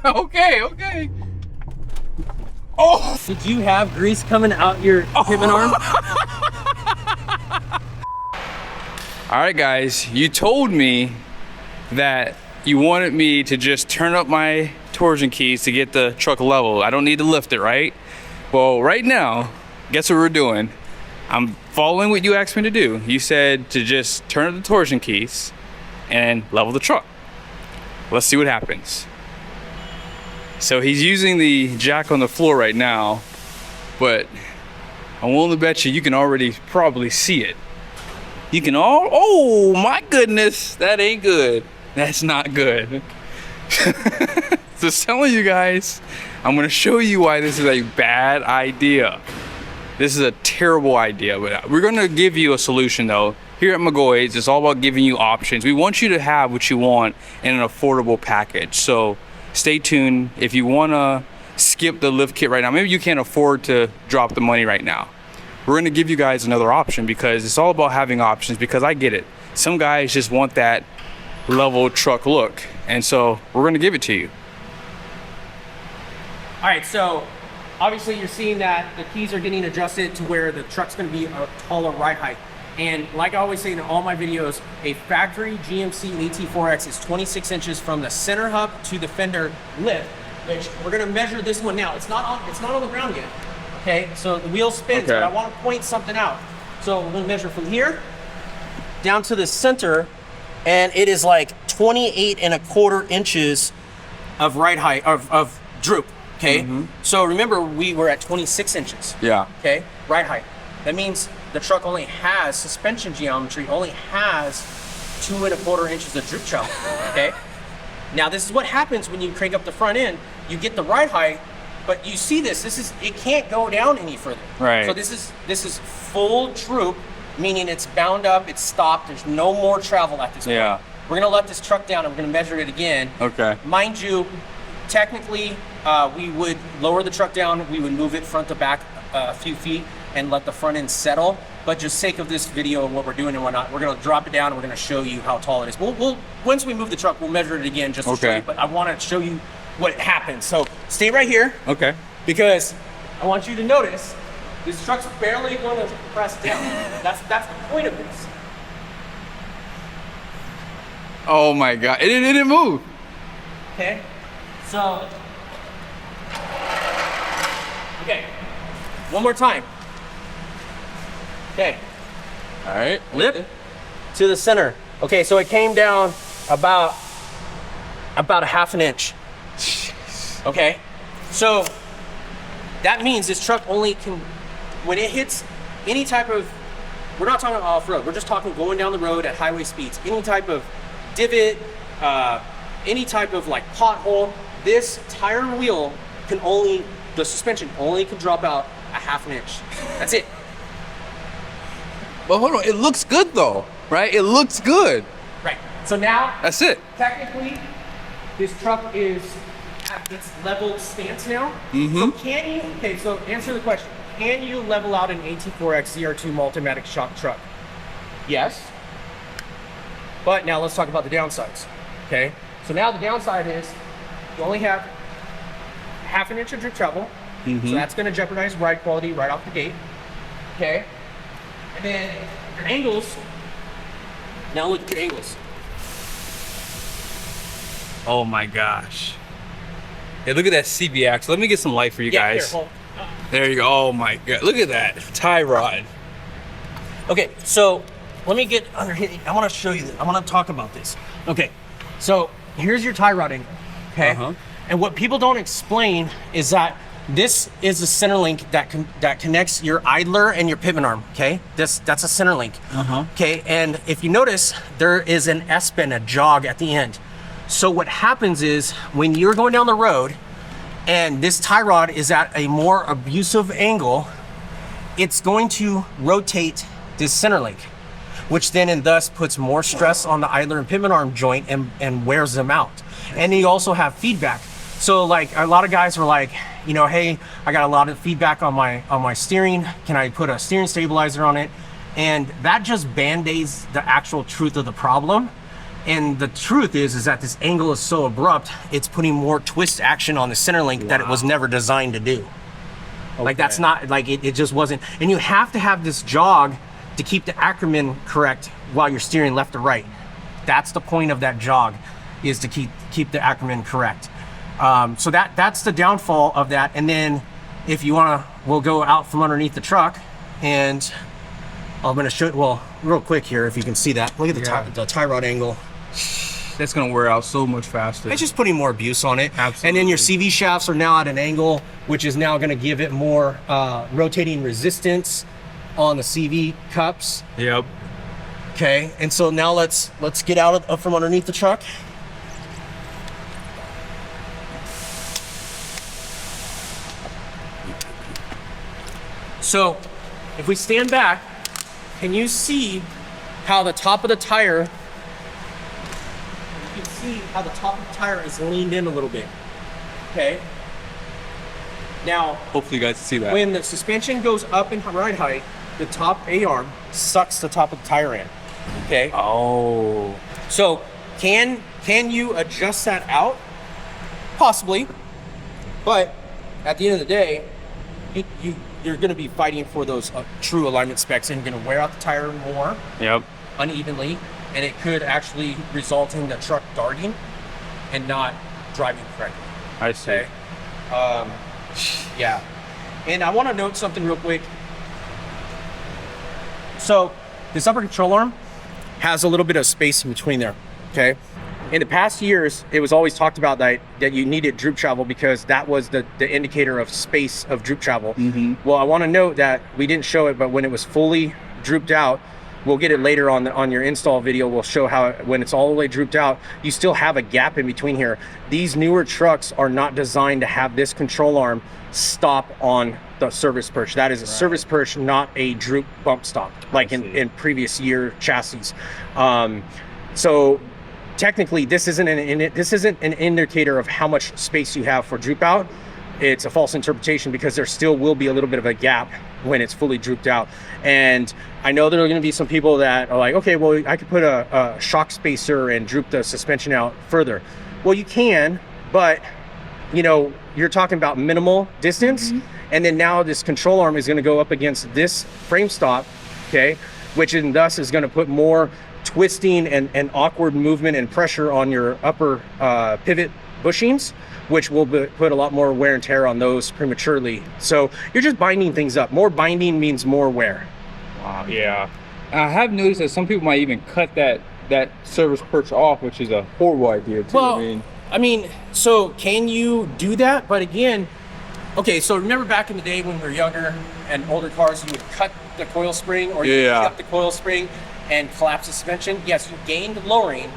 Okay, okay. Oh! Did you have grease coming out your pivot arm? All right, guys, you told me that you wanted me to just turn up my torsion keys to get the truck level. I don't need to lift it, right? Well, right now, guess what we're doing? I'm following what you asked me to do. You said to just turn up the torsion keys and level the truck. Let's see what happens. So he's using the jack on the floor right now, but I'm willing to bet you can already probably see it. You can oh my goodness, that ain't good. That's not good. Just telling you guys, I'm gonna show you why this is a bad idea. This is a terrible idea, but we're gonna give you a solution though. Here at McGaughys, it's all about giving you options. We want you to have what you want in an affordable package. So stay tuned. If you wanna skip the lift kit right now, maybe you can't afford to drop the money right now, we're gonna give you guys another option, because it's all about having options, because I get it. Some guys just want that level truck look, and so we're gonna give it to you. All right, so obviously you're seeing that the keys are getting adjusted to where the truck's gonna be a taller ride height. And like I always say in all my videos, a factory GMC AT4X is 26 inches from the center hub to the fender lift, which we're gonna measure this one now. It's not on the ground yet. Okay, so the wheel spins, but I want to point something out. So we're gonna measure from here down to the center, and it is like 28.25 inches of ride height, of droop. Okay, so remember we were at 26 inches. Yeah. Okay, ride height. That means the truck only has suspension geometry, only has 2.25 inches of droop travel. Okay. Now this is what happens when you crank up the front end. You get the ride height, but you see this. It can't go down any further. Right. So this is full droop, meaning it's bound up, it's stopped. There's no more travel at this point. Yeah. We're gonna let this truck down and we're gonna measure it again. Okay. Mind you, technically, we would lower the truck down. We would move it front to back a few feet and let the front end settle. But just sake of this video and what we're doing and whatnot, we're gonna drop it down and we're gonna show you how tall it is. We'll once we move the truck, we'll measure it again just to show you. But I want to show you what happens. So stay right here. Okay. Because I want you to notice this truck's barely going to press down. That's the point of this. Oh my God, it didn't move. Okay. So. Okay. One more time. Okay. All right. Lip to the center. Okay, so it came down about a 1/2 inch. Okay. So that means this truck only can, when it hits any type of, we're not talking off-road, we're just talking going down the road at highway speeds, any type of divot, any type of like pothole, this tire and wheel can only, the suspension only can drop out 1/2 inch. That's it. But hold on, it looks good though, right? It looks good. Right. So now, That's it. technically, this truck is at its level stance now. So can you, okay, so answer the question. Can you level out an AT4X ZR2 Multimatic shock truck? Yes. But now let's talk about the downsides. Okay. So now the downside is you only have 1/2 inch of drip travel. So that's going to jeopardize ride quality right off the gate. Okay. And then your angles. Now look at your angles. Oh my gosh. Hey, look at that CBX. Let me get some light for you guys. Here, there you go. Oh my God. Look at that. Tie rod. okay, so let me get under here. I want to show you this. I want to talk about this. Okay, so here's your tie rod angle. Okay. And what people don't explain is that this is a center link that connects your idler and your pivot arm. Okay, that's a center link. Okay, and if you notice, there is an S-bend, a jog at the end. So what happens is when you're going down the road and this tie rod is at a more abusive angle, it's going to rotate this center link, which then and thus puts more stress on the idler and pivot arm joint and wears them out. And you also have feedback. So like a lot of guys were like, you know, hey, I got a lot of feedback on my steering. Can I put a steering stabilizer on it? And that just band-aids the actual truth of the problem. And the truth is that this angle is so abrupt, it's putting more twist action on the center link that it was never designed to do. Like that's not, like it just wasn't. And you have to have this jog to keep the Ackerman correct while you're steering left to right. That's the point of that jog, is to keep the Ackerman correct. So that's the downfall of that. And then if you wanna, we'll go out from underneath the truck, and I'm gonna show it, well, real quick here, if you can see that. Look at the tie rod angle. That's gonna wear out so much faster. It's just putting more abuse on it. Absolutely. And then your CV shafts are now at an angle, which is now gonna give it more rotating resistance on the CV cups. Yep. Okay, and so now let's get out from underneath the truck. So if we stand back, can you see how the top of the tire, you can see how the top of the tire is leaned in a little bit, okay? Now, Hopefully you guys see that. when the suspension goes up in ride height, the top A-arm sucks the top of the tire in, okay? Oh. So can you adjust that out? Possibly, but at the end of the day, you're going to be fighting for those true alignment specs, and you're going to wear out the tire more unevenly, and it could actually result in the truck darting and not driving correctly. I see. Okay. Yeah. And I want to note something real quick. So this upper control arm has a little bit of space in between there. Okay. In the past years, it was always talked about that you needed droop travel because that was the indicator of space of droop travel. Well, I want to note that we didn't show it, but when it was fully drooped out, we'll get it later on your install video. We'll show how when it's all the way drooped out, you still have a gap in between here. These newer trucks are not designed to have this control arm stop on the service perch. That is a service perch, not a droop bump stop like in previous year chassis. So technically, this isn't an indicator of how much space you have for droop out. It's a false interpretation because there still will be a little bit of a gap when it's fully drooped out. And I know there are going to be some people that are like, okay, well, I could put a shock spacer and droop the suspension out further. Well, you can, but you know, you're talking about minimal distance. And then now this control arm is going to go up against this frame stop, okay, which thus is going to put more twisting and awkward movement and pressure on your upper pivot bushings, which will put a lot more wear and tear on those prematurely. So you're just binding things up. More binding means more wear. Wow. Yeah. I have noticed that some people might even cut that service perch off, which is a horrible idea too. Well, I mean, so can you do that? But again, okay, so remember back in the day when we were younger and older cars, you would cut the coil spring or you would cut the coil spring and collapse the suspension. Yes, you gained lowering,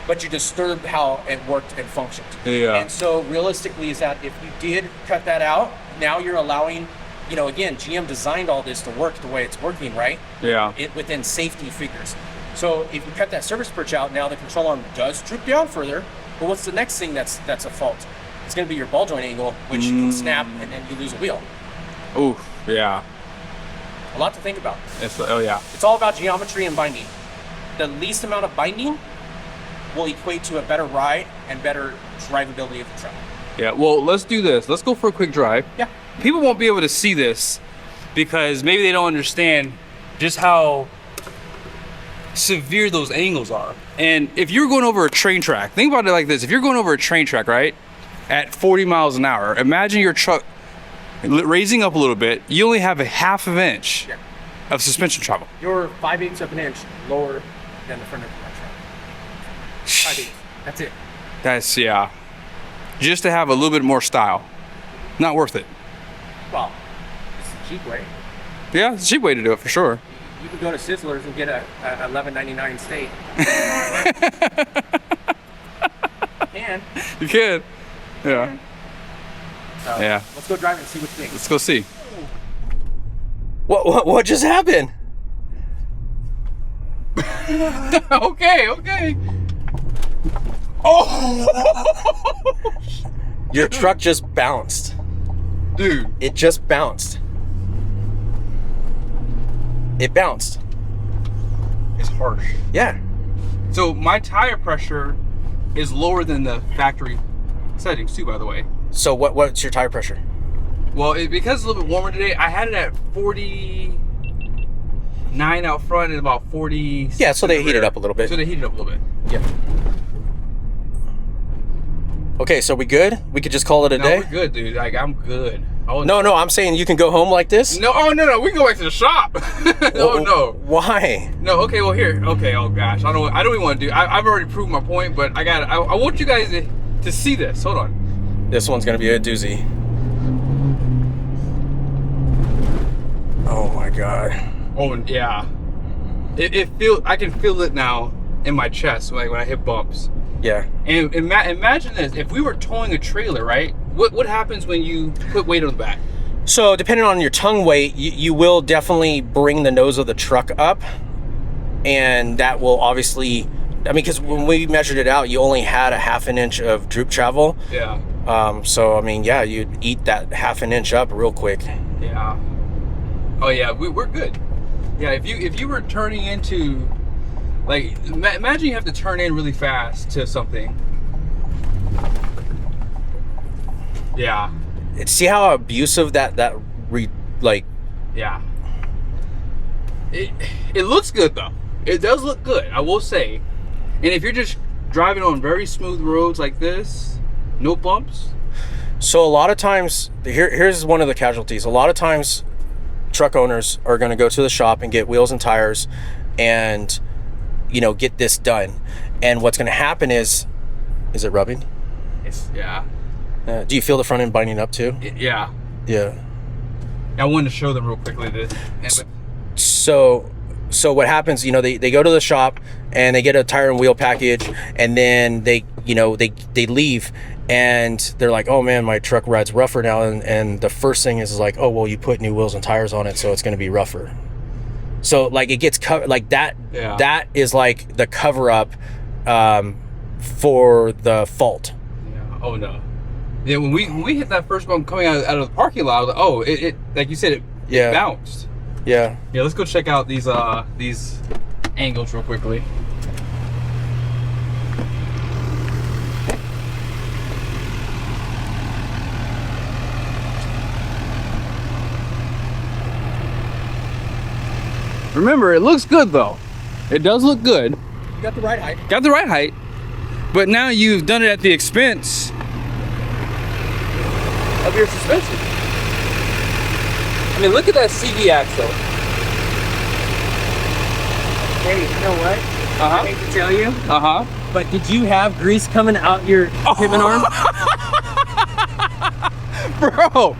but you disturbed how it worked and functioned. And so realistically is that if you did cut that out, now you're allowing, you know, again, GM designed all this to work the way it's working, right? It within safety figures. So if you cut that service perch out, now the control arm does droop down further, but what's the next thing that's a fault? It's gonna be your ball joint angle, which can snap and then you lose a wheel. Ooh, yeah. A lot to think about. It's all about geometry and binding. The least amount of binding will equate to a better ride and better drivability of the truck. Yeah, well, let's do this. Let's go for a quick drive. Yeah. People won't be able to see this because maybe they don't understand just how severe those angles are. And if you're going over a train track, think about it like this. If you're going over a train track, right, at 40 miles an hour, imagine your truck raising up a little bit. You only have a half of an inch of suspension travel. You're 5/8 of an inch lower than the front of the truck. 5/8. That's it. That's, yeah. Just to have a little bit more style. Not worth it. Well, it's a cheap way. Yeah, it's a cheap way to do it for sure. You can go to Sizzlers and get a $11.99 steak. You can. Yeah. So, yeah. Let's go drive and see what you think. Let's go see. What just happened? Okay. Oh! Your truck just bounced. Dude. It just bounced. It bounced. It's harsh. Yeah. So my tire pressure is lower than the factory settings too, by the way. So what's your tire pressure? Well, because it's a little bit warmer today, I had it at 49 out front and about 40. Yeah, so they heat it up a little bit. So they heat it up a little bit. Yeah. Okay, so we good? We could just call it a day? No, we're good, dude. Like, I'm good. No, I'm saying you can go home like this? No, oh, no, we can go back to the shop. No. Why? No, okay, well, here. Okay, oh, gosh. I don't even want to do. I've already proved my point, but I want you guys to see this. Hold on. This one's going to be a doozy. Oh, my God. Oh, yeah. I can feel it now in my chest when I hit bumps. Yeah. And imagine this, if we were towing a trailer, right? What happens when you put weight on the back? So depending on your tongue weight, you will definitely bring the nose of the truck up, and that will obviously, I mean, because when we measured it out, you only had a 1/2 inch of droop travel. Yeah. So I mean, yeah, you'd eat that 1/2 inch up real quick. Yeah. Oh yeah, we're good. Yeah, if you were turning into, like, imagine you have to turn in really fast to something. Yeah. See how abusive like. Yeah. It looks good though. It does look good, I will say. And if you're just driving on very smooth roads like this, no bumps. So a lot of times, here's one of the casualties. A lot of times, truck owners are going to go to the shop and get wheels and tires, and get this done. And what's going to happen is it rubbing? Yeah. Do you feel the front end binding up too? Yeah. Yeah. I wanted to show them real quickly this. So what happens, they go to the shop and they get a tire and wheel package, and then they leave and they're like, oh man, my truck rides rougher now. And the first thing is like, oh, well, you put new wheels and tires on it, so it's going to be rougher. So like it gets covered like that. Yeah. That is like the cover up for the fault. Yeah. Oh no. Yeah, when we hit that first bump coming out of the parking lot, I was like, oh, it like you said, it bounced. Yeah. Yeah, let's go check out these angles real quickly. Remember, it looks good though. It does look good. You got the right height. Got the right height. But now you've done it at the expense of your suspension. I mean, look at that CV axle. Hey, you know what? Uh-huh. I hate to tell you, Uh-huh. but did you have grease coming out your pivot arm? Bro.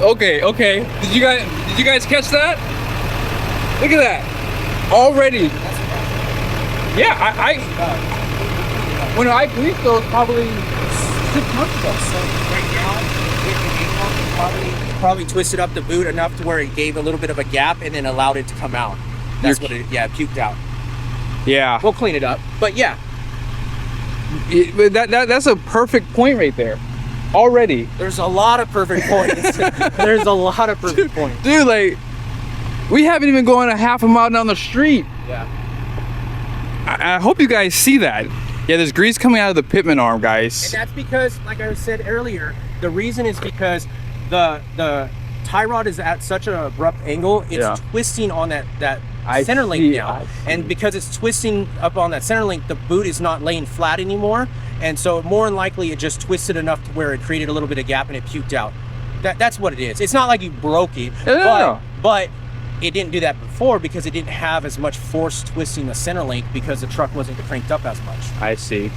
Okay. Did you guys catch that? Look at that. Already. Yeah, I when I greased those probably 6 months ago. So right now, probably twisted up the boot enough to where it gave a little bit of a gap and then allowed it to come out. That's what it puked out. Yeah. We'll clean it up, but yeah. That's a perfect point right there. Already. There's a lot of perfect points. There's a lot of perfect points. Dude, like, we haven't even gone a half a mile down the street. Yeah. I hope you guys see that. Yeah, there's grease coming out of the pitman arm, guys. And that's because, like I said earlier, the reason is because the tie rod is at such an abrupt angle, it's twisting on that center link now. And because it's twisting up on that center link, the boot is not laying flat anymore. And so more than likely it just twisted enough to where it created a little bit of gap and it puked out. That's what it is. It's not like you broke it, but it didn't do that before because it didn't have as much force twisting the center link because the truck wasn't cranked up as much. I see.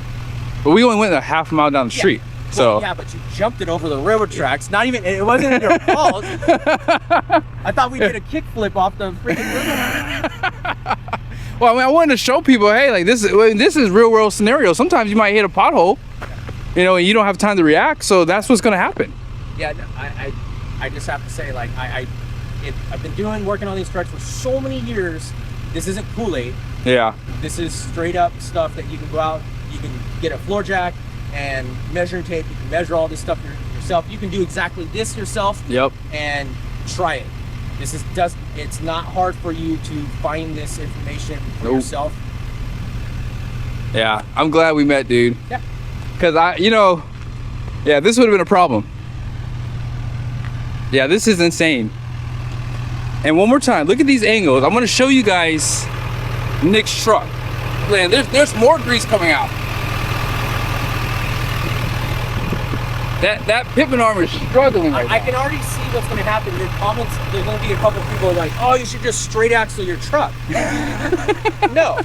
But we only went a half mile down the street. So yeah, but you jumped it over the railroad tracks. It wasn't your fault. I thought we did a kickflip off the freaking river. Well, I mean, I wanted to show people, hey, like this is real world scenario. Sometimes you might hit a pothole, and you don't have time to react. So that's what's going to happen. Yeah, I just have to say, like, I've been working on these trucks for so many years. This isn't Kool-Aid. Yeah. This is straight up stuff that you can go out, you can get a floor jack and measuring tape. You can measure all this stuff yourself. You can do exactly this yourself. Yep. And try it. It's not hard for you to find this information for yourself. Yeah, I'm glad we met, dude. Yeah. Cause yeah, this would have been a problem. Yeah, this is insane. And one more time, look at these angles. I'm gonna show you guys Nick's truck. Man, there's more grease coming out. That pitman arm is struggling right now. I can already see what's going to happen. Your comments, there's going to be a couple people like, oh, you should just straight axle your truck. No,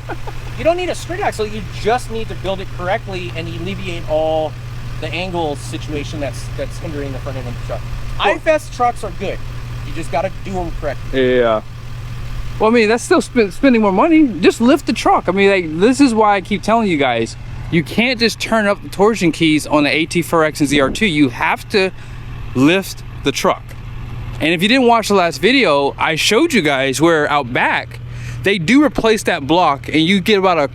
you don't need a straight axle. You just need to build it correctly and alleviate all the angle situation that's hindering the front end of the truck. IFS trucks are good. You just got to do them correctly. Yeah. Well, I mean, that's still spending more money. Just lift the truck. I mean, like, this is why I keep telling you guys, you can't just turn up the torsion keys on the AT4X and ZR2. You have to lift the truck. And if you didn't watch the last video, I showed you guys where out back, they do replace that block and you get about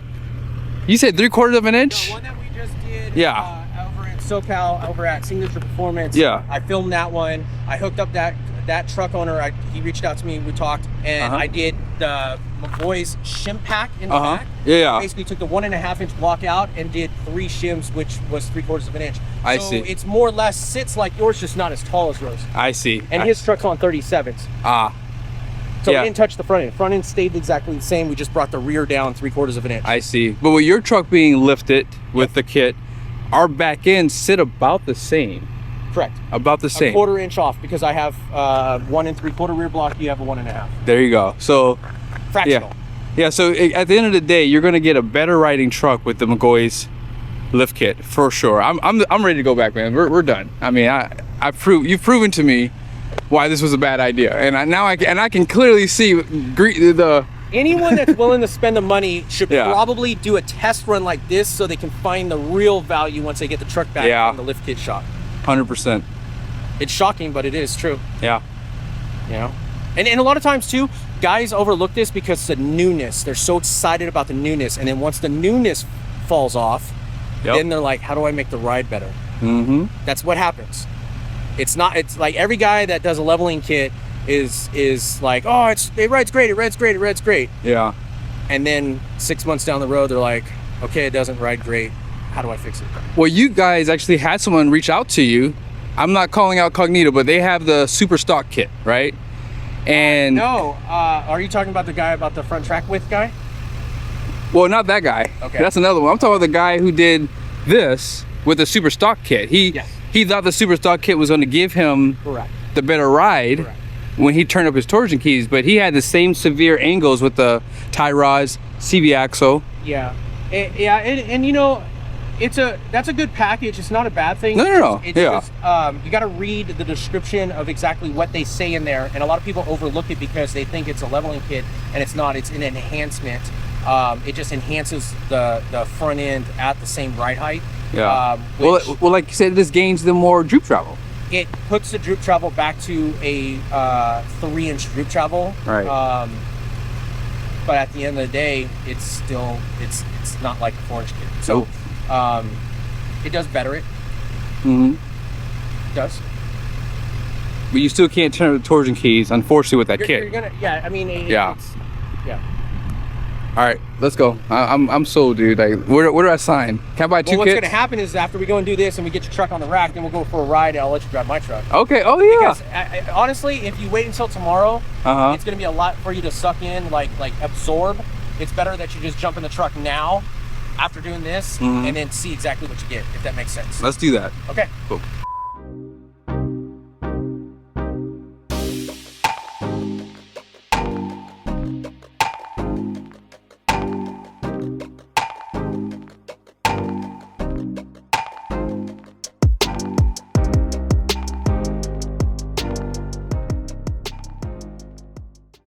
you said 3/4 of an inch? The one that we just did Yeah. over in SoCal, over at Signature Performance. Yeah. I filmed that one. I hooked up that truck owner. He reached out to me, we talked, and I did the McGaughys shim pack in the back. Yeah. Basically took the 1.5 inch block out and did 3 shims, which was 3/4 of an inch. I so see. It's more or less sits like yours, just not as tall as yours. I see. And his truck's on 37s. So yeah. we didn't touch the front end. Front end stayed exactly the same. We just brought the rear down 3/4 of an inch. I see. But with your truck being lifted with the kit, our back end sit about the same. Correct. About the same. A 1/4 inch off because I have 1 3/4 rear block. You have a 1.5. There you go. So Fractional. Yeah, so at the end of the day, you're gonna get a better riding truck with the McGaughys lift kit for sure. I'm ready to go back, man. We're done. I mean, you've proven to me why this was a bad idea, and I can clearly see the Anyone that's willing to spend the money should probably do a test run like this so they can find the real value once they get the truck back from the lift kit shop. 100%. It's shocking, but it is true. Yeah. You know, and a lot of times too, guys overlook this because it's the newness. They're so excited about the newness, and then once the newness falls off, then they're like, how do I make the ride better? That's what happens. It's like every guy that does a leveling kit is like, oh, it rides great, it rides great, it rides great. Yeah. And then 6 months down the road, they're like, okay, it doesn't ride great. How do I fix it? Well, you guys actually had someone reach out to you. I'm not calling out Cognito, but they have the super stock kit, right? And no, are you talking about the guy about the front track width guy? Well, not that guy. Okay. That's another one. I'm talking about the guy who did this with the super stock kit. He thought the super stock kit was going to give him the better ride when he turned up his torsion keys, but he had the same severe angles with the tie rods, CV axle. Yeah. And you know, that's a good package. It's not a bad thing. No. It's just, you got to read the description of exactly what they say in there, and a lot of people overlook it because they think it's a leveling kit, and it's not. It's an enhancement. It just enhances the front end at the same ride height. Yeah. Well, like you said, this gains them more droop travel. It puts the droop travel back to a 3-inch droop travel. Right. But at the end of the day, it's still it's not like a 4-inch kit. So it does better it. It does. But you still can't turn the torsion keys, unfortunately, with that kit. You're gonna, I mean, yeah. All right, let's go. I'm sold, dude. Like, where do I sign? Can I buy 2 kits? What's gonna happen is after we go and do this and we get your truck on the rack, then we'll go for a ride and I'll let you drive my truck. Okay. Oh yeah. Because honestly, if you wait until tomorrow, it's gonna be a lot for you to suck in, like absorb. It's better that you just jump in the truck now, after doing this, and then see exactly what you get, if that makes sense. Let's do that. Okay. Cool.